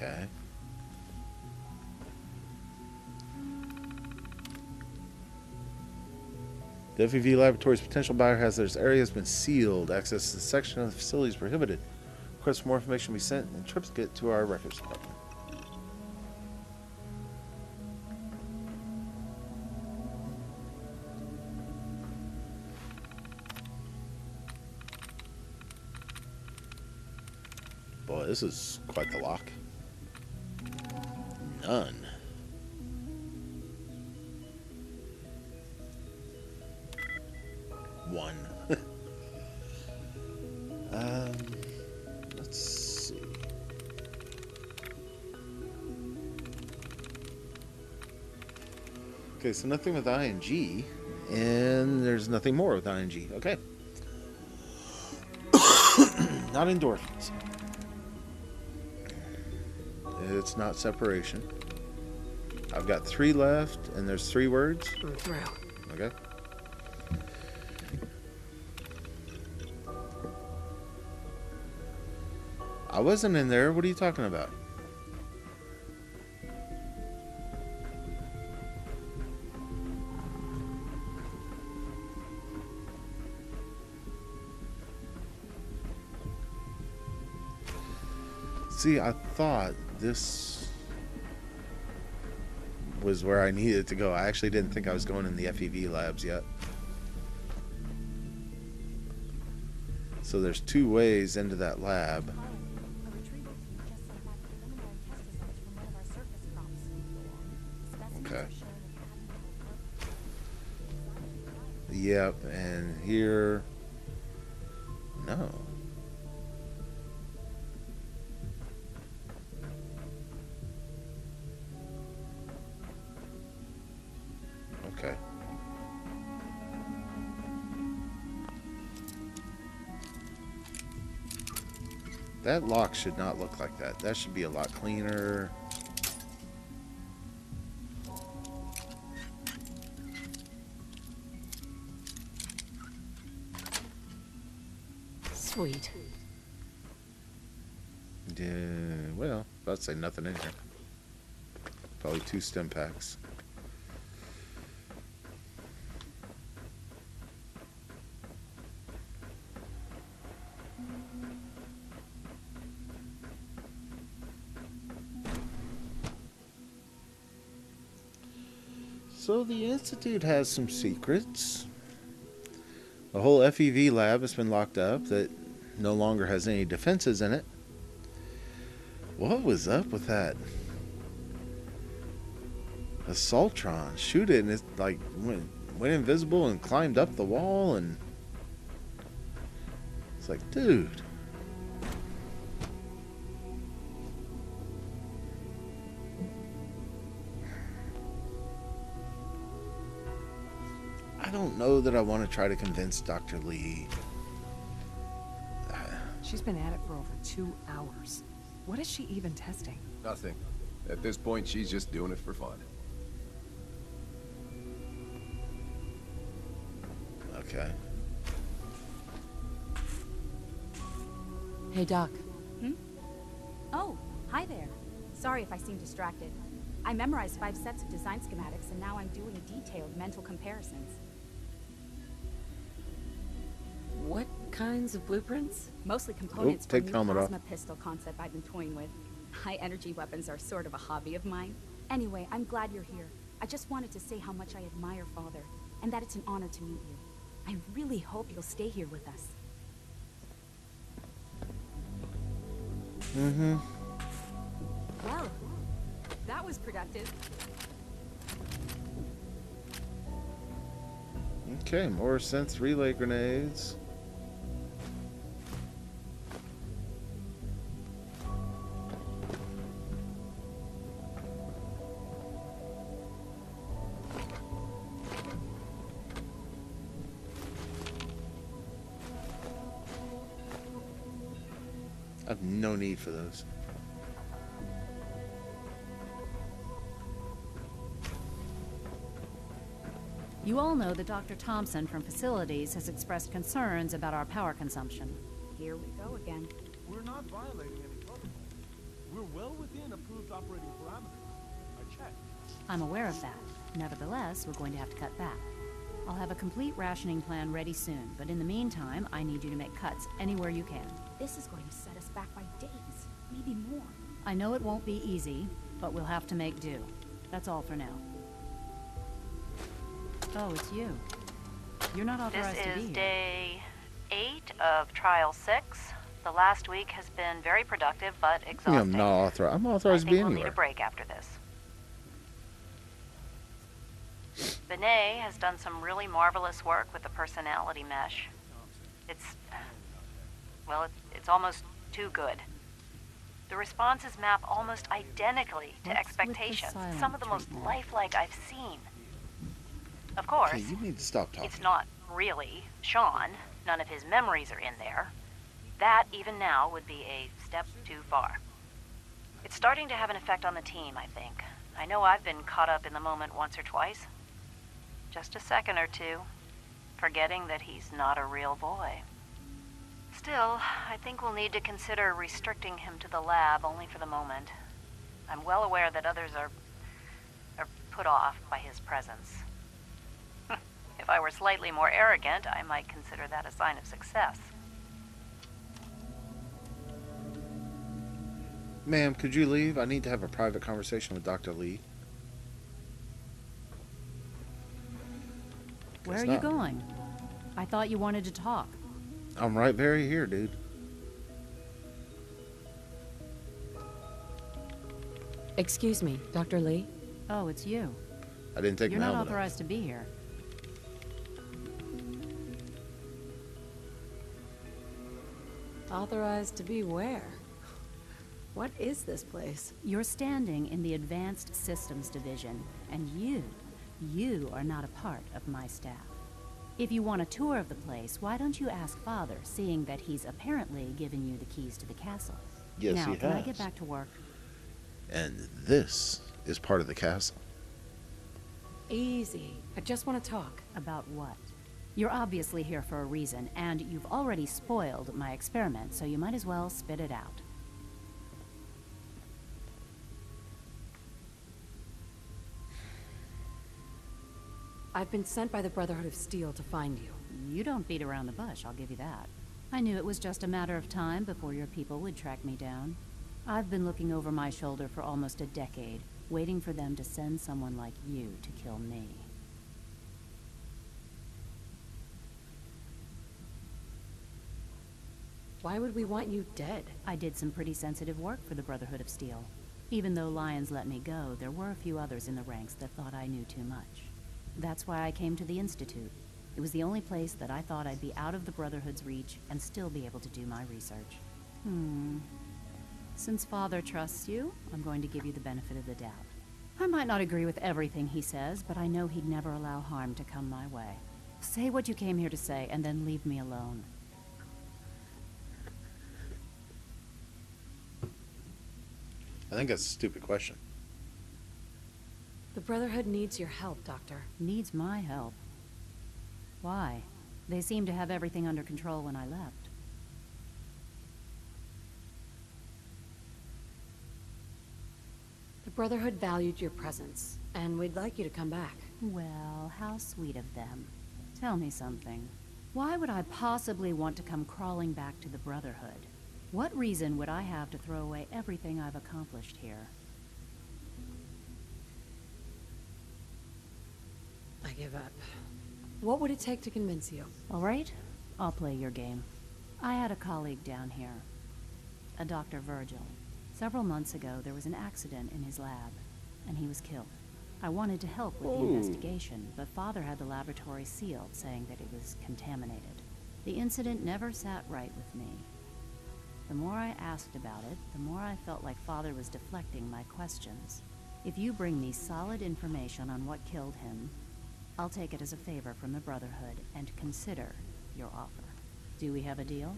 Okay. The FEV laboratory's potential biohazardous area has been sealed. Access to the section of the facility is prohibited. Request for more information be sent and trips get to our records department. Boy, this is quite the lock. None. One. Let's see. Okay, so nothing with ING, and there's nothing more with ING. Okay. Not endorphins. It's not separation. I've got 3 left, and there's 3 words. I'm through. Okay. I wasn't in there. What are you talking about? See, I thought this was where I needed to go. I actually didn't think I was going in the FEV labs yet. So there's 2 ways into that lab. Okay. Yep, and here... No. Okay. That lock should not look like that. That should be a lot cleaner. Sweet. Yeah, well, I'd say nothing in here. Probably 2 stem packs. So the Institute has some secrets. The whole FEV lab has been locked up that no longer has any defenses in it. What was up with that assaultron? Shoot it and it like went invisible and climbed up the wall, and it's like, dude. I don't know that I want to try to convince Dr. Lee. She's been at it for over 2 hours. What is she even testing? Nothing. At this point, she's just doing it for fun. Okay. Hey, Doc. Oh, hi there. Sorry if I seem distracted. I memorized 5 sets of design schematics, and now I'm doing detailed mental comparisons. What kinds of blueprints? Mostly components for take a the new helmet off. plasma pistol concept I've been toying with. High-energy weapons are sort of a hobby of mine. Anyway, I'm glad you're here. I just wanted to say how much I admire Father, and that it's an honor to meet you. I really hope you'll stay here with us. Mm-hmm. Well, that was productive. Okay, more sense relay grenades. I have no need for those. You all know that Dr. Thompson from Facilities has expressed concerns about our power consumption. Here we go again. We're not violating any protocol. We're well within approved operating parameters. I checked. I'm aware of that. Nevertheless, we're going to have to cut back. I'll have a complete rationing plan ready soon, but in the meantime, I need you to make cuts anywhere you can. This is going to set us back by days, maybe more. I know it won't be easy, but we'll have to make do. That's all for now. Oh, it's you. You're not authorized to be here. This is day 8 of Trial 6. The last week has been very productive, but exhausting. I'm not authorized. I'm authorized to be I think we'll need anywhere. a break after this. Benet has done some really marvelous work with the personality mesh. It's almost too good. The responses map almost identically to What's with the expectations. silent Some of the most treatment? lifelike I've seen. Of course, Okay, you need to stop talking. it's not really Sean. None of his memories are in there. That, even now, would be a step too far. It's starting to have an effect on the team, I think. I know I've been caught up in the moment once or twice. Just a second or two, forgetting that he's not a real boy. Still, I think we'll need to consider restricting him to the lab only for the moment. I'm well aware that others are put off by his presence. If I were slightly more arrogant, I might consider that a sign of success. Ma'am, could you leave? I need to have a private conversation with Dr. Lee. Where Guess are you not. going? I thought you wanted to talk. I'm right very here, dude. Excuse me, Dr. Lee? Oh, it's you. I didn't take You're my not helmet off. authorized to be here. Authorized to be where? What is this place? You're standing in the Advanced Systems Division, and you are not a part of my staff. If you want a tour of the place, why don't you ask Father, seeing that he's apparently given you the keys to the castle? Yes, now, he can I has. get back to work? And this is part of the castle. Easy. I just want to talk. About what? You're obviously here for a reason, and you've already spoiled my experiment, so you might as well spit it out. I've been sent by the Brotherhood of Steel to find you. You don't beat around the bush, I'll give you that. I knew it was just a matter of time before your people would track me down. I've been looking over my shoulder for almost a decade, waiting for them to send someone like you to kill me. Why would we want you dead? I did some pretty sensitive work for the Brotherhood of Steel. Even though Lyons let me go, there were a few others in the ranks that thought I knew too much. That's why I came to the Institute. It was the only place that I thought I'd be out of the Brotherhood's reach and still be able to do my research. Since Father trusts you, I'm going to give you the benefit of the doubt. I might not agree with everything he says, but I know he'd never allow harm to come my way. Say what you came here to say, and then leave me alone. I think that's a stupid question. The Brotherhood needs your help, Doctor. Needs my help. Why? They seemed to have everything under control when I left. The Brotherhood valued your presence, and we'd like you to come back. Well, how sweet of them. Tell me something. Why would I possibly want to come crawling back to the Brotherhood? What reason would I have to throw away everything I've accomplished here? I give up. What would it take to convince you? All right, I'll play your game. I had a colleague down here, a Dr. Virgil. Several months ago, there was an accident in his lab, and he was killed. I wanted to help with the Ooh. investigation, but Father had the laboratory sealed, saying that it was contaminated. The incident never sat right with me. The more I asked about it, the more I felt like Father was deflecting my questions. If you bring me solid information on what killed him, I'll take it as a favor from the Brotherhood and consider your offer. Do we have a deal?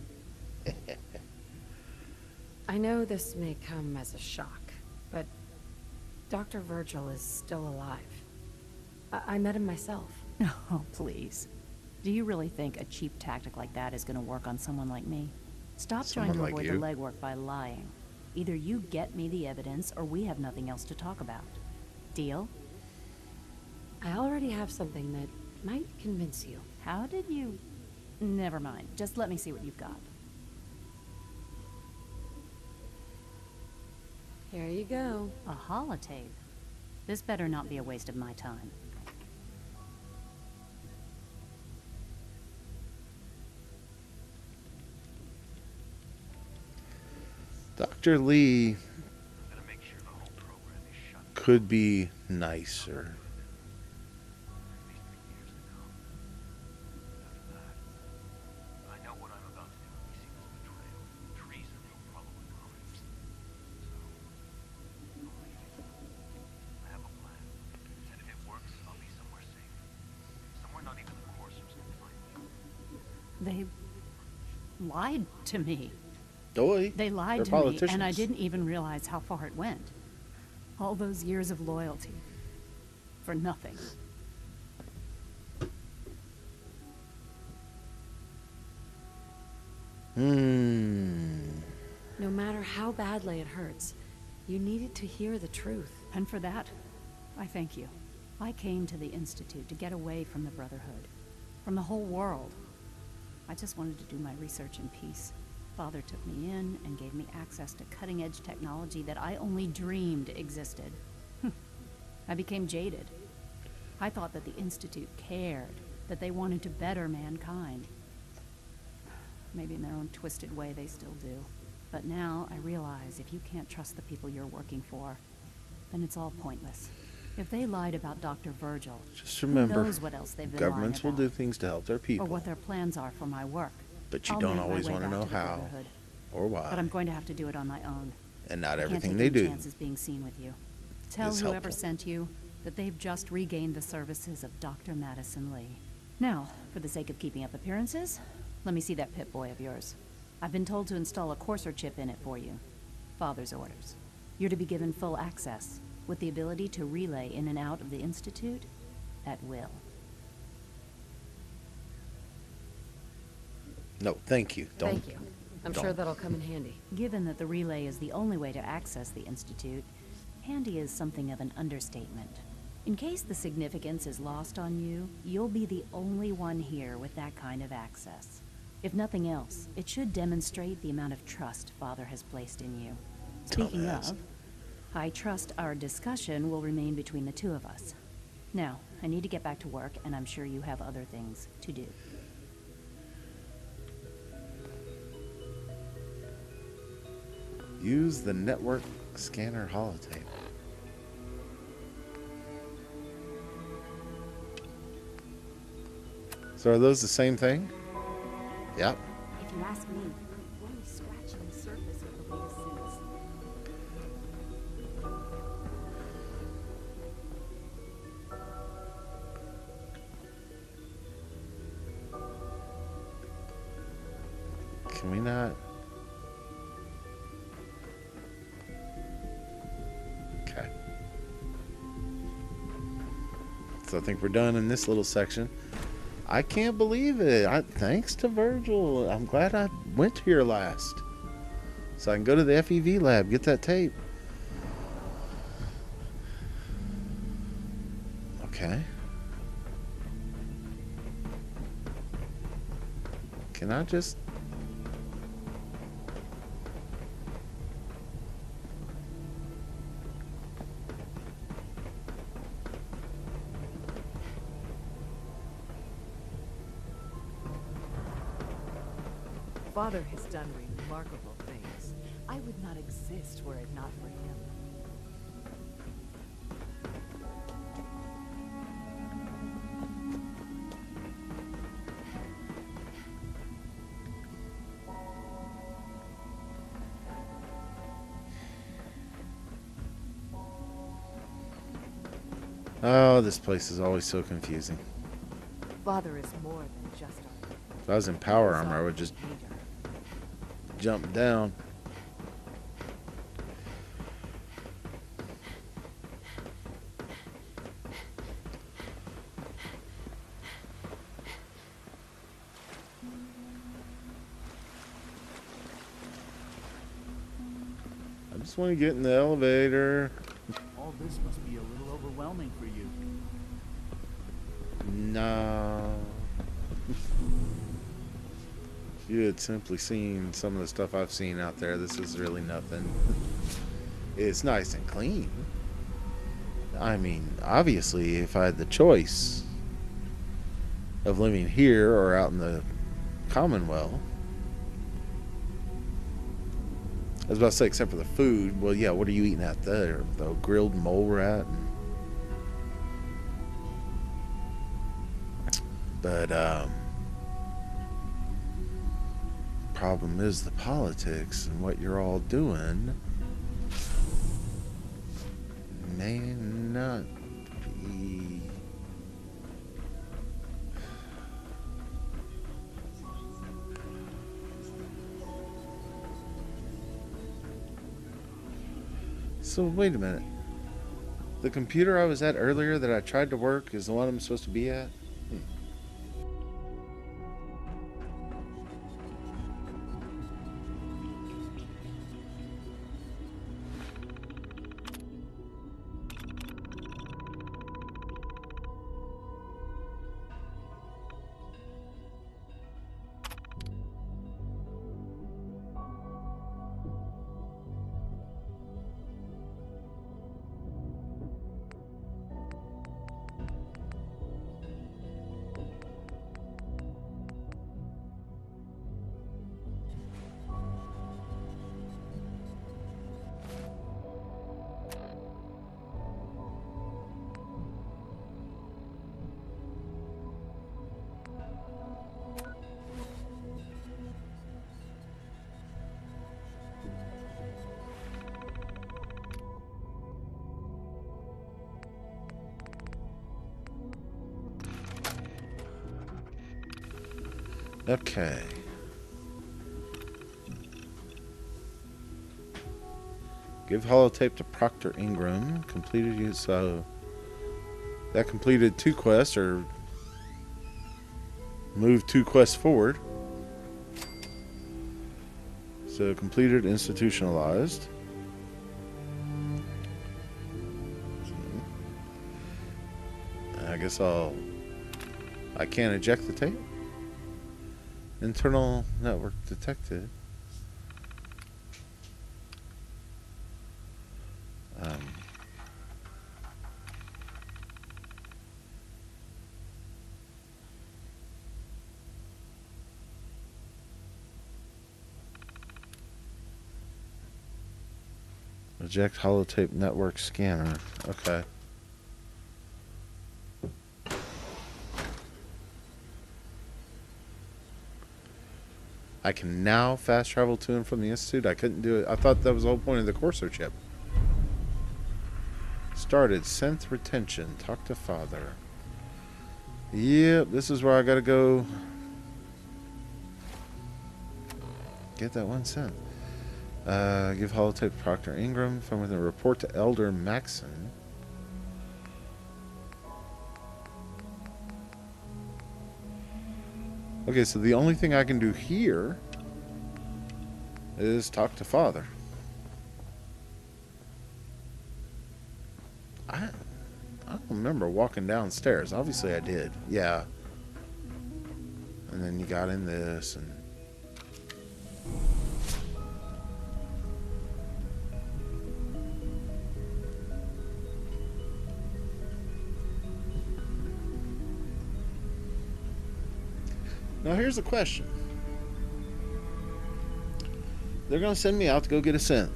I know this may come as a shock, but Dr. Virgil is still alive. I met him myself. Oh, please. Do you really think a cheap tactic like that is going to work on someone like me? Stop trying Someone to like avoid you? the legwork by lying. Either you get me the evidence, or we have nothing else to talk about. Deal? I already have something that might convince you. How did you... Never mind. Just let me see what you've got. Here you go. A holotape? This better not be a waste of my time. Dr. Lee could be nicer. They lied to me. Doy. They lied They're to politicians. me, and I didn't even realize how far it went. All those years of loyalty. For nothing. No matter how badly it hurts, you needed to hear the truth. And for that, I thank you. I came to the Institute to get away from the Brotherhood. From the whole world. I just wanted to do my research in peace. Father took me in and gave me access to cutting-edge technology that I only dreamed existed. I became jaded. I thought that the Institute cared, that they wanted to better mankind. Maybe in their own twisted way they still do. But now I realize if you can't trust the people you're working for, then it's all pointless. If they lied about Dr. Virgil, Just remember, who knows what else they've been lying governments will about, do things to help their people. or what their plans are for my work. But you I'll don't make my always way want to back know the how Brotherhood. or why. But I'm going to have to do it on my own. And not I everything can't they take any do chances being seen with you. Tell is whoever helpful. sent you that they've just regained the services of Dr. Madison Lee. Now, for the sake of keeping up appearances, let me see that Pip-Boy of yours. I've been told to install a courser chip in it for you. Father's orders. You're to be given full access, with the ability to relay in and out of the Institute at will. No, thank you. Don't. Thank you. I'm sure don't. that'll come in handy. Given that the relay is the only way to access the Institute, handy is something of an understatement. In case the significance is lost on you, you'll be the only one here with that kind of access. If nothing else, it should demonstrate the amount of trust Father has placed in you. Speaking Dumbass. of, I trust our discussion will remain between the two of us. Now, I need to get back to work, and I'm sure you have other things to do. Use the network scanner holotape. So are those the same thing? Yep. If you ask me, we're only scratching the surface of the latest suits. Can we not? Okay. So I think we're done in this little section. I can't believe it. Thanks to Virgil. I'm glad I went here last. So I can go to the FEV lab, get that tape. Okay. Can I just... Father has done remarkable things. I would not exist were it not for him. Oh, this place is always so confusing. Father is more than just our If I was in power armor, I would just leader. jump down. Just want to get in the elevator. All this must be a little overwhelming for you. No. If you had simply seen some of the stuff I've seen out there, this is really nothing. It's nice and clean. I mean, obviously, if I had the choice of living here or out in the Commonwealth, I was about to say, except for the food. Well, yeah, what are you eating at there? The grilled mole rat? But, problem is the politics and what you're all doing may not be... So, wait a minute. The computer I was at earlier that I tried to work is the one I'm supposed to be at? Okay. Give holotape to Proctor Ingram. Completed you, so that completed 2 quests, or moved 2 quests forward. So completed, institutionalized. I guess I can't eject the tape. Internal network detected. Eject holotape network scanner. Okay. I can now fast travel to and from the Institute. I couldn't do it. I thought that was the whole point of the Corso chip. Started. Synth retention. Talk to father. Yep, this is where I gotta go get that 1 cent. Give holotape to Proctor Ingram. From within, report to Elder Maxon. Okay, so the only thing I can do here is talk to father. I don't remember walking downstairs. Obviously I did. Yeah. And then you got in this and... Now here's the question. They're going to send me out to go get a synth.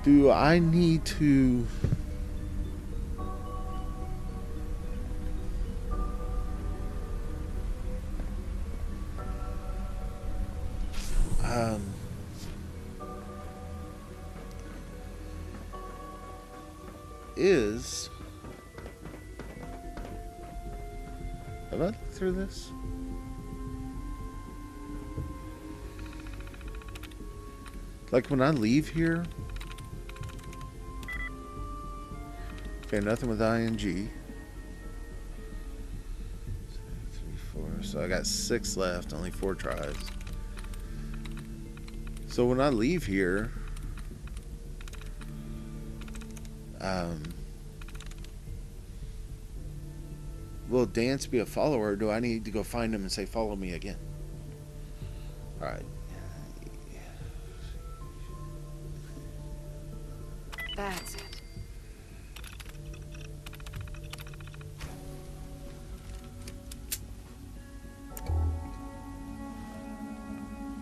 Do I need to... Have I looked through this? Like when I leave here... Okay, nothing with ing. 3, 4. So I got 6 left, only 4 tries. So when I leave here, will Dance be a follower, or do I need to go find him and say, follow me again? Alright. That's it.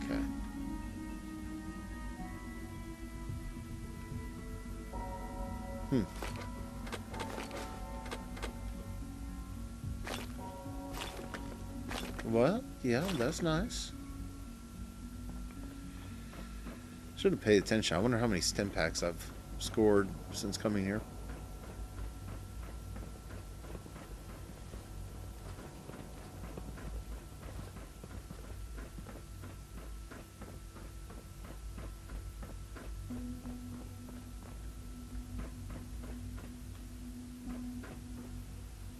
Okay. Well, yeah, that's nice. Should have paid attention. I wonder how many stim packs I've scored since coming here.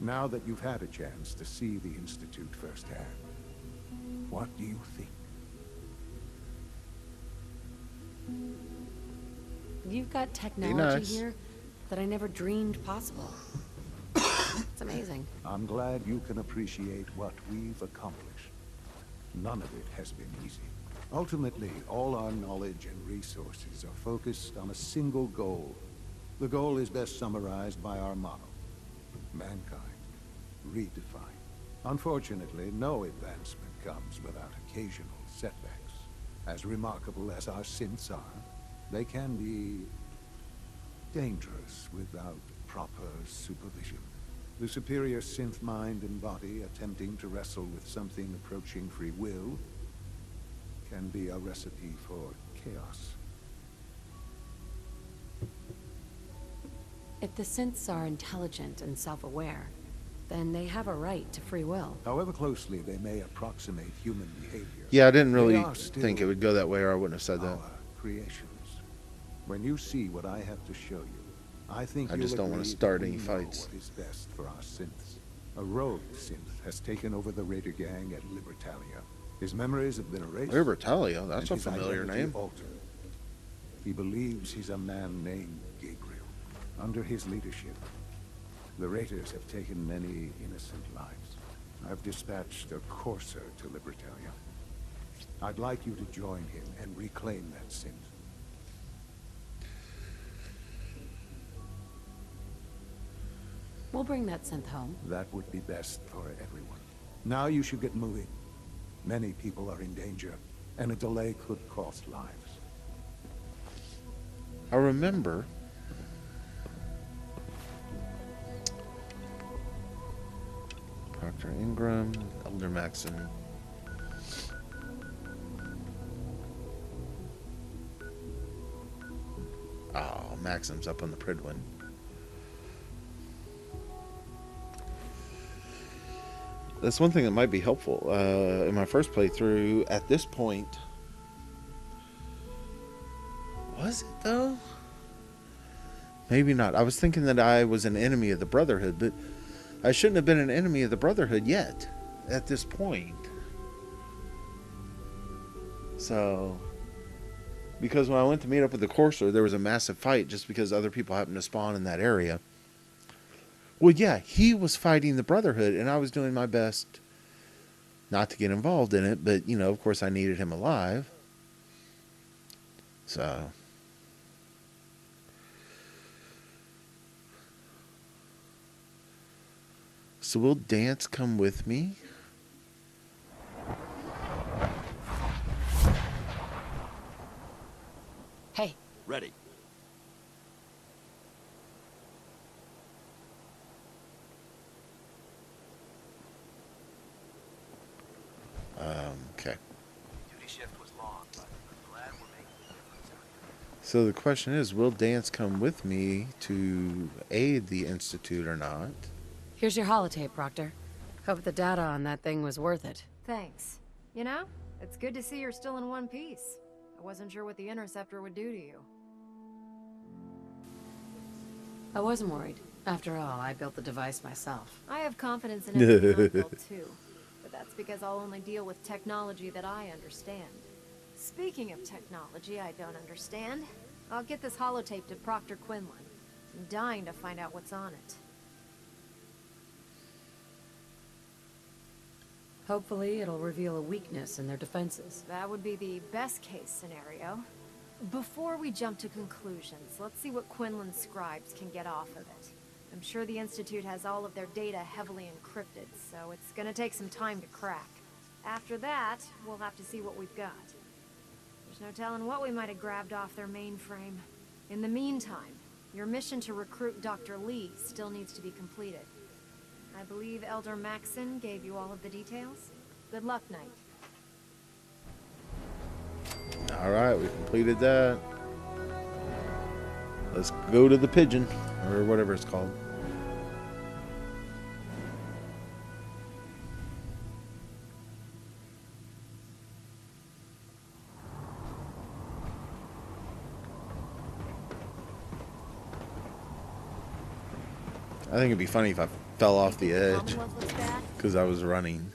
Now that you've had a chance to see the Institute firsthand, what do you think? You've got technology nice. here that I never dreamed possible. It's amazing. I'm glad you can appreciate what we've accomplished. None of it has been easy. Ultimately, all our knowledge and resources are focused on a single goal. The goal is best summarized by our motto: mankind redefined. Unfortunately, no advancement comes without occasional setbacks. As remarkable as our synths are, they can be dangerous without proper supervision. The superior synth mind and body attempting to wrestle with something approaching free will can be a recipe for chaos. If the synths are intelligent and self-aware, then they have a right to free will. However closely they may approximate human behavior. Yeah, I didn't they really are still think it would go that way, or I wouldn't have said that. our creations. When you see what I have to show you, I think I you'll just don't want to agree start that any we know fights. what is best for our synths. A rogue synth has taken over the Raider gang at Libertalia. His memories have been erased. Libertalia, that's a and his familiar identity name. altered. He believes he's a man named Gabriel. Under his leadership, the Raiders have taken many innocent lives. I've dispatched a courser to Libertalia. I'd like you to join him and reclaim that synth. We'll bring that synth home. That would be best for everyone. Now you should get moving. Many people are in danger, and a delay could cost lives. I remember Dr. Ingram, Elder Maxim. Oh, Maxim's up on the Pridwin. That's one thing that might be helpful. In my first playthrough, at this point... Was it, though? Maybe not. I was thinking that I was an enemy of the Brotherhood, but I shouldn't have been an enemy of the Brotherhood yet, at this point. So... Because when I went to meet up with the Courser, there was a massive fight just because other people happened to spawn in that area. Well, yeah, he was fighting the Brotherhood, and I was doing my best not to get involved in it, but, you know, of course I needed him alive. So... So will Dance come with me? Hey, Ready. Okay. Duty shift was long, but I'm glad we're making a difference out here. So the question is, will Dance come with me to aid the Institute or not? here's your holotape, Proctor. Hope the data on that thing was worth it. Thanks. You know, it's good to see you're still in one piece. I wasn't sure what the Interceptor would do to you. I wasn't worried. After all, I built the device myself. I have confidence in everything I built too. But that's because I'll only deal with technology that I understand. Speaking of technology I don't understand, I'll get this holotape to Proctor Quinlan. I'm dying to find out what's on it. Hopefully it'll reveal a weakness in their defenses. That would be the best case scenario. Before we jump to conclusions, let's see what Quinlan's scribes can get off of it. I'm sure the Institute has all of their data heavily encrypted, so it's gonna take some time to crack. After that, we'll have to see what we've got. There's no telling what we might have grabbed off their mainframe. In the meantime, your mission to recruit Dr. Lee still needs to be completed. I believe Elder Maxon gave you all of the details. Good luck, Knight. Alright, we completed that. Let's go to the pigeon, or whatever it's called. I think it'd be funny if I fell off the edge because I was running.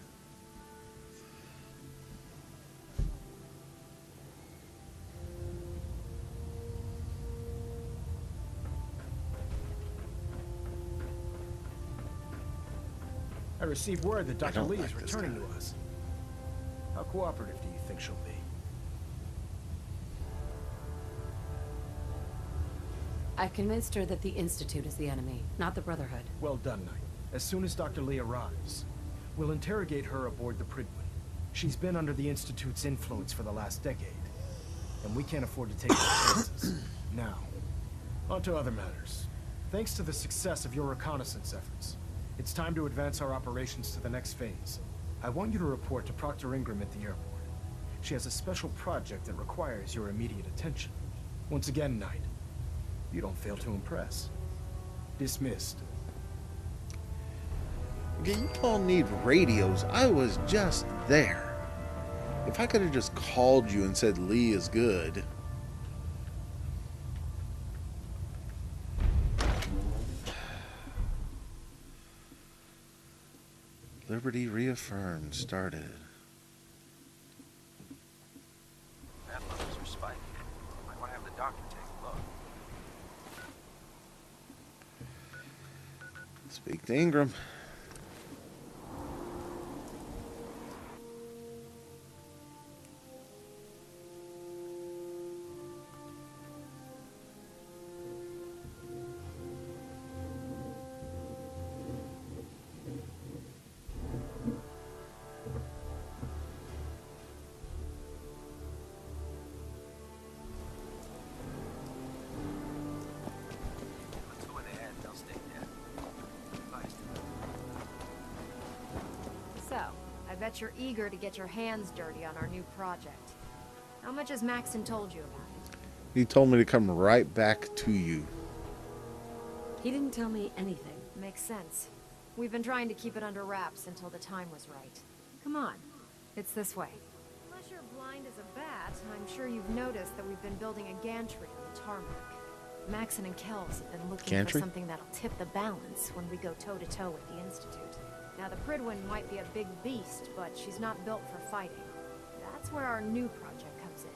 I received word that Dr. Lee is like this returning guy. to us. How cooperative do you think she'll be? I've convinced her that the Institute is the enemy, not the Brotherhood. Well done, Knight. As soon as Dr. Lee arrives, we'll interrogate her aboard the Pridwin. She's been under the Institute's influence for the last decade, and we can't afford to take any chances. Now, on to other matters. Thanks to the success of your reconnaissance efforts, it's time to advance our operations to the next phase. I want you to report to Proctor Ingram at the airport. She has a special project that requires your immediate attention. Once again, Knight, you don't fail to impress. Dismissed. Okay, you all need radios. I was just there. If I could have just called you and said Lee is good. Liberty reaffirmed. Started. That levels are spiking. Might want to have the doctor take a look. Speak to Ingram. Let's go in the head. They'll stay dead. Nice. So, I bet you're eager to get your hands dirty on our new project. How much has Maxon told you about it? He told me to come right back to you. He didn't tell me anything. Makes sense. We've been trying to keep it under wraps until the time was right. Come on. It's this way. Unless you're blind as a bat, I'm sure you've noticed that we've been building a gantry on the tarmac. Maxon and Kells have been looking Gantry? for something that'll tip the balance when we go toe-to-toe with the Institute. Now, the Pridwin might be a big beast, but she's not built for fighting. That's where our new project comes in.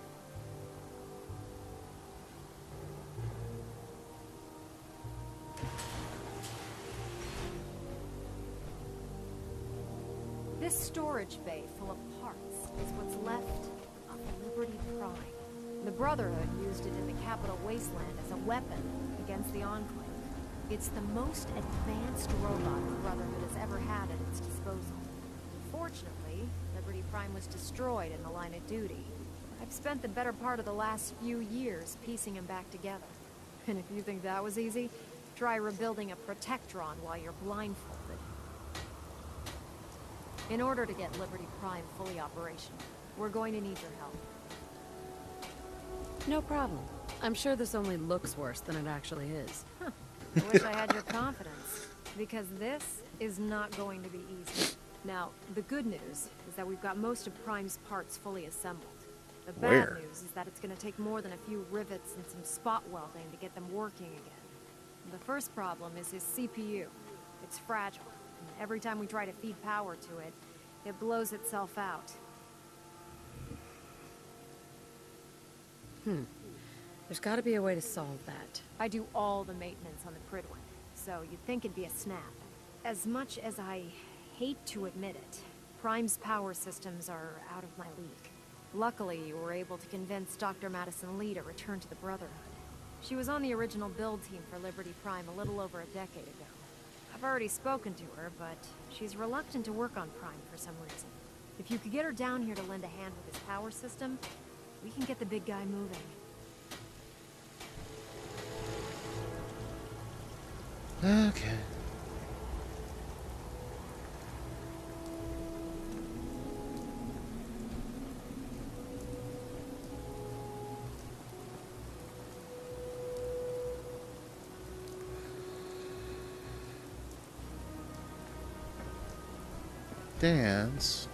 This storage bay full of parts is what's left of the Liberty Prime. The Brotherhood used it in the Capital Wasteland as a weapon against the Enclave. It's the most advanced robot the Brotherhood has ever had at its disposal. Fortunately, Liberty Prime was destroyed in the line of duty. I've spent the better part of the last few years piecing him back together. And if you think that was easy, try rebuilding a Protectron while you're blindfolded. In order to get Liberty Prime fully operational, we're going to need your help. No problem. I'm sure this only looks worse than it actually is. Huh. I wish I had your confidence, because this is not going to be easy. Now, the good news is that we've got most of Prime's parts fully assembled. The bad Where? news is that it's going to take more than a few rivets and some spot welding to get them working again. The first problem is his CPU. It's fragile, and every time we try to feed power to it, it blows itself out. There's got to be a way to solve that. I do all the maintenance on the Pridwin, so you'd think it'd be a snap. As much as I hate to admit it, Prime's power systems are out of my league. Luckily, you were able to convince Dr. Madison Lee to return to the Brotherhood. She was on the original build team for Liberty Prime a little over a decade ago. I've already spoken to her, but she's reluctant to work on Prime for some reason. If you could get her down here to lend a hand with his power system, we can get the big guy moving. Okay. Dance.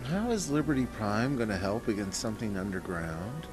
How is Liberty Prime going to help against something underground?